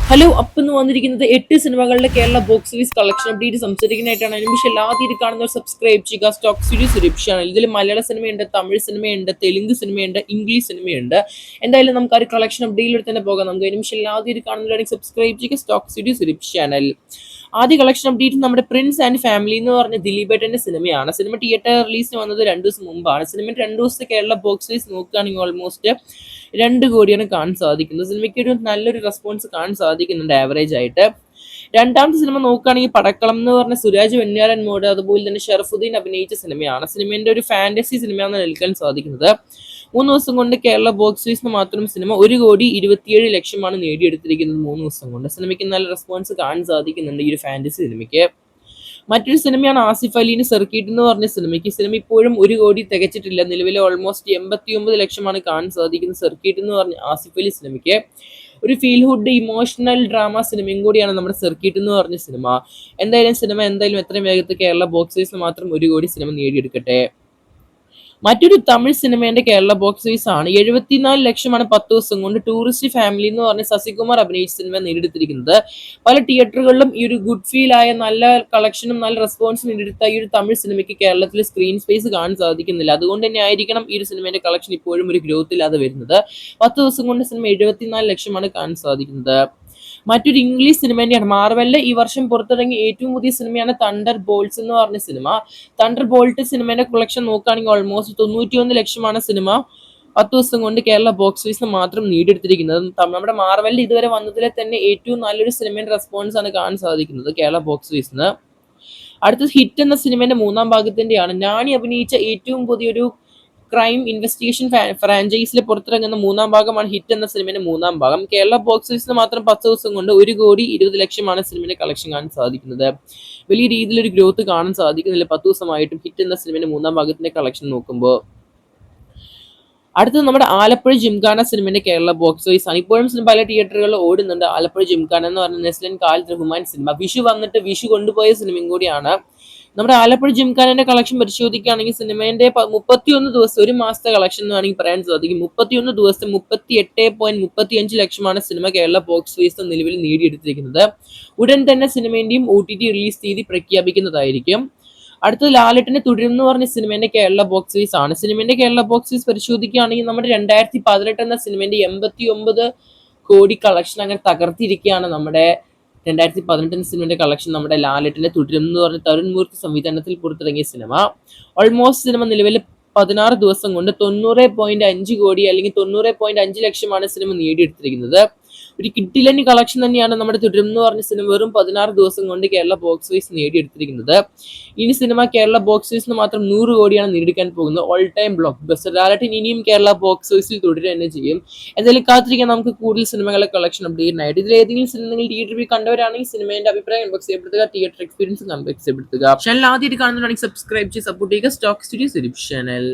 Hello അപ്പം എന്ന് വന്നിരിക്കുന്നത് 8 സിനിമകളുടെ Kerala box office collection update സംസാരിക്കാനായിട്ടാണ്. അതിന് പക്ഷേ എല്ലാവരും കാണുന്നവർ സബ്സ്ക്രൈബ് ചെയ്യുക. Stock studio Suresh channel. ഇതിൽ മലയാള സിനിമയുണ്ട്, തമിഴ് സിനിമയുണ്ട്, തെലുങ്ക് സിനിമയുണ്ട്, ഇംഗ്ലീഷ് സിനിമയുണ്ട്. എന്തായാലും നമുക്ക് ആ ഒരു കളക്ഷൻ അപ്ഡേറ്റിൽ തന്നെ പോകാം. നമുക്ക് അതിന് പക്ഷേ എല്ലാവരും കാണുന്നവരാണെങ്കിൽ സബ്സ്ക്രൈബ് ചെയ്യുക. Stock studio Suresh channel. ആദ്യ കളക്ഷൻ അപ്ഡേറ്റ് നമ്മുടെ പ്രിൻസ് ആൻഡ് ഫാമിലി എന്ന് പറഞ്ഞ ദിലീപേട്ടന്റെ സിനിമയാണ്. സിനിമ തിയേറ്റർ റിലീസിന് വന്നത് 2 ദിവസം മുമ്പാണ്. സിനിമ 2 ദിവസത്തെ കേരള ബോക്സ് ഓഫീസ് നോക്കുകയാണെങ്കിൽ ഓൾമോസ്റ്റ് 2 കോടിയാണ് കാണാൻ സാധിക്കുന്നത്. സിനിമയ്ക്ക് ഒരു നല്ലൊരു റെസ്പോൺസ് കാണാൻ സാധിക്കുന്നുണ്ട് ആവറേജ് ആയിട്ട്. രണ്ടാമത്തെ സിനിമ നോക്കുകയാണെങ്കിൽ പടക്കളം എന്ന് പറഞ്ഞ സുരാജ് വെഞ്ഞാറൻ മോഡ് അതുപോലെ തന്നെ ഷറഫുദ്ദീൻ അഭിനയിച്ച സിനിമയാണ്. സിനിമേന്റെ ഒരു ഫാന്റസി സിനിമയാണെന്ന് നിൽക്കാൻ സാധിക്കുന്നത്. 3 ദിവസം കൊണ്ട് കേരള ബോക്സ് ഓഫീസിന് മാത്രം സിനിമ 1,27,00,000 നേടിയെടുത്തിരിക്കുന്നത്. 3 ദിവസം കൊണ്ട് സിനിമയ്ക്ക് നല്ല റെസ്പോൺസ് കാണാൻ സാധിക്കുന്നുണ്ട് ഈ ഒരു ഫാന്റസി സിനിമയ്ക്ക്. മറ്റൊരു സിനിമയാണ് ആസിഫ് അലീന് സർക്കിട്ട് എന്ന് പറഞ്ഞ സിനിമയ്ക്ക്. സിനിമ ഇപ്പോഴും 1 കോടി തികച്ചിട്ടില്ല. നിലവിലെ ഓൾമോസ്റ്റ് 89,00,000 കാണാൻ സാധിക്കുന്നത് സർക്കിട്ട് എന്ന് പറഞ്ഞ ആസിഫ് അലി സിനിമയ്ക്ക്. ഒരു ഫീൽ ഹുഡ് ഇമോഷണൽ ഡ്രാമ സിനിമയും കൂടിയാണ് നമ്മുടെ സർക്കിട്ട് എന്ന് പറഞ്ഞ സിനിമ. എന്തായാലും എത്രയും വേഗത്തിൽ കേരള ബോക്സ് ഓഫീസിൽ മാത്രം 1 കോടി സിനിമ നേടിയെടുക്കട്ടെ. മറ്റൊരു തമിഴ് സിനിമയുടെ കേരള ബോക്സ് ഓഫീസ് ആണ്. 74,00,000 10 ദിവസം കൊണ്ട് ടൂറിസ്റ്റ് ഫാമിലി എന്ന് പറഞ്ഞ ശശികുമാർ അഭിനയിച്ച സിനിമ നേടിയെടുത്തിരിക്കുന്നത്. പല തിയേറ്ററുകളിലും ഈ ഒരു ഗുഡ് ഫീൽ ആയ നല്ല കളക്ഷനും നല്ല റെസ്പോൺസും നേടിയെടുത്ത ഈ ഒരു തമിഴ് സിനിമയ്ക്ക് കേരളത്തിൽ സ്ക്രീൻ സ്പേസ് കാണാൻ സാധിക്കുന്നില്ല. അതുകൊണ്ട് തന്നെ ആയിരിക്കണം ഈ ഒരു സിനിമയുടെ കളക്ഷൻ ഇപ്പോഴും ഒരു ഗ്രോത്ത് ഇല്ലാതെ വരുന്നത്. 10 ദിവസം കൊണ്ട് സിനിമ 74,00,000 കാണാൻ സാധിക്കുന്നത്. മറ്റൊരു ഇംഗ്ലീഷ് സിനിമ തന്നെയാണ്. മാർവലിലെ ഈ വർഷം പുറത്തിറങ്ങിയ ഏറ്റവും പുതിയ സിനിമയാണ് തണ്ടർ ബോൾട്സ് എന്ന് പറഞ്ഞ സിനിമ. തണ്ടർ ബോൾട്ട് സിനിമയുടെ കളക്ഷൻ നോക്കുകയാണെങ്കിൽ ഓൾമോസ്റ്റ് 91,00,000 സിനിമ 10 ദിവസം കൊണ്ട് കേരള ബോക്സ് ഓഫീസിന് മാത്രം നേടിയെടുത്തിരിക്കുന്നത്. നമ്മുടെ മാർവലിൽ ഇതുവരെ വന്നതിലെ തന്നെ ഏറ്റവും നല്ലൊരു സിനിമയുടെ റെസ്പോൺസ് ആണ് കാണാൻ സാധിക്കുന്നത് കേരള ബോക്സ് ഓഫീസിന്. അടുത്തത് ഹിറ്റ് എന്ന സിനിമയുടെ 3ാം ഭാഗത്തിന്റെയാണ്. നാനി അഭിനയിച്ച ഏറ്റവും പുതിയൊരു ക്രൈം ഇൻവെസ്റ്റിഗേഷൻ ഫ്രാഞ്ചൈസിൽ പുറത്തിറങ്ങുന്ന 3ാം ഭാഗമാണ് ഹിറ്റ് എന്ന സിനിമയുടെ 3ാം ഭാഗം. കേരള ബോക്സ് ഓഫീസിന് മാത്രം 10 ദിവസം കൊണ്ട് 1,20,00,000 സിനിമയുടെ കളക്ഷൻ കാണാൻ സാധിക്കുന്നത്. വലിയ രീതിയിലൊരു ഗ്രോത്ത് കാണാൻ സാധിക്കുന്നില്ല 10 ദിവസമായിട്ടും ഹിറ്റ് എന്ന സിനിമയുടെ 3ാം ഭാഗത്തിന്റെ കളക്ഷൻ നോക്കുമ്പോൾ. അടുത്തത് നമ്മുടെ ആലപ്പുഴ ജിംഖാന സിനിമയുടെ കേരള ബോക്സ് ഓഫീസ് ആണ്. ഇപ്പോഴും സിനിമ പല തിയേറ്ററുകളിൽ ഓടുന്നുണ്ട്. ആലപ്പുഴ ജിംഖാന എന്ന് പറഞ്ഞ നെസ്ലൻ ഖാലിദ് റഹ്മാൻ സിനിമ. വിഷു വന്നിട്ട് വിഷു കൊണ്ടുപോയ സിനിമയും കൂടിയാണ്. നമ്മുടെ ആലപ്പുഴ ജിംഖാനന്റെ കളക്ഷൻ പരിശോധിക്കുകയാണെങ്കിൽ സിനിമേന്റെ 31 ദിവസം, ഒരു മാസത്തെ കളക്ഷൻ എന്ന് വേണമെങ്കിൽ പറയാൻ സാധിക്കും. 31 ദിവസം 38.35 സിനിമ കേരള ബോക്സ് ഓഫീസ് നിലവിൽ നേടിയെടുത്തിരിക്കുന്നത്. ഉടൻ തന്നെ സിനിമേന്റെയും OTT റിലീസ് തീയതി പ്രഖ്യാപിക്കുന്നതായിരിക്കും. അടുത്തത് ലാലേട്ടന്റെ തുടരും എന്ന് പറഞ്ഞ സിനിമേന്റെ കേരള ബോക്സ് ഓഫീസ് ആണ്. സിനിമേന്റെ കേരള ബോക്സ് ഓഫീസ് പരിശോധിക്കുകയാണെങ്കിൽ നമ്മുടെ 2018 എന്ന സിനിമേന്റെ 89 കോടി കളക്ഷൻ അങ്ങനെ തകർത്തിരിക്കുകയാണ്. നമ്മുടെ 2018 സിനിമയുടെ കളക്ഷൻ നമ്മുടെ ലാലേട്ടന്റെ തുടരും എന്ന് പറഞ്ഞ തരുൺ മൂർത്തി സംവിധാനത്തിൽ പുറത്തിറങ്ങിയ സിനിമ. ഓൾമോസ്റ്റ് സിനിമ നിലവിൽ 16 ദിവസം കൊണ്ട് 90.5 കോടി അല്ലെങ്കിൽ 90.5 ലക്ഷമാണ് സിനിമ നേടിയെടുത്തിരിക്കുന്നത്. ഒരു കിഡിലൻ കളക്ഷൻ തന്നെയാണ് നമ്മുടെ തുടരും എന്ന് പറഞ്ഞ സിനിമ വെറും 16 ദിവസം കൊണ്ട് കേരള ബോക്സ് ഓഫീസ് നേടിയെടുത്തിരിക്കുന്നത്. ഇനി സിനിമ കേരള ബോക്സ് ഓഫീസിന് മാത്രം 100 കോടിയാണ് നേടിയെടുക്കാൻ പോകുന്നത്. All time blockbuster. Lalettan ഇനിയും കേരള ബോക്സ് ഓഫീസിൽ തുടരുക തന്നെ ചെയ്യും. എന്തായാലും കാത്തിരിക്കാൻ നമുക്ക് കൂടുതൽ സിനിമകളെ കളക്ഷൻ അപ്ഡേറ്റ് ആയിട്ട്. ഇതിൽ ഏതെങ്കിലും സിനിമ നിങ്ങൾ തിയേറ്ററിൽ കണ്ടവരാണെങ്കിൽ സിനിമയുടെ അഭിപ്രായം ഇൻബോക്സ് ചെയ്യപ്പെടുത്തുക. തിയേറ്റർ എക്സ്പീരിയൻസ് കമ്പയർ ചെയ്യപ്പെടുത്തുക. ചാനൽ ആദ്യമായിട്ട് കാണുന്നവരാണെങ്കിൽ സബ്സ്ക്രൈബ് ചെയ്ത് സപ്പോർട്ട് ചെയ്യുക. Stock studio channel.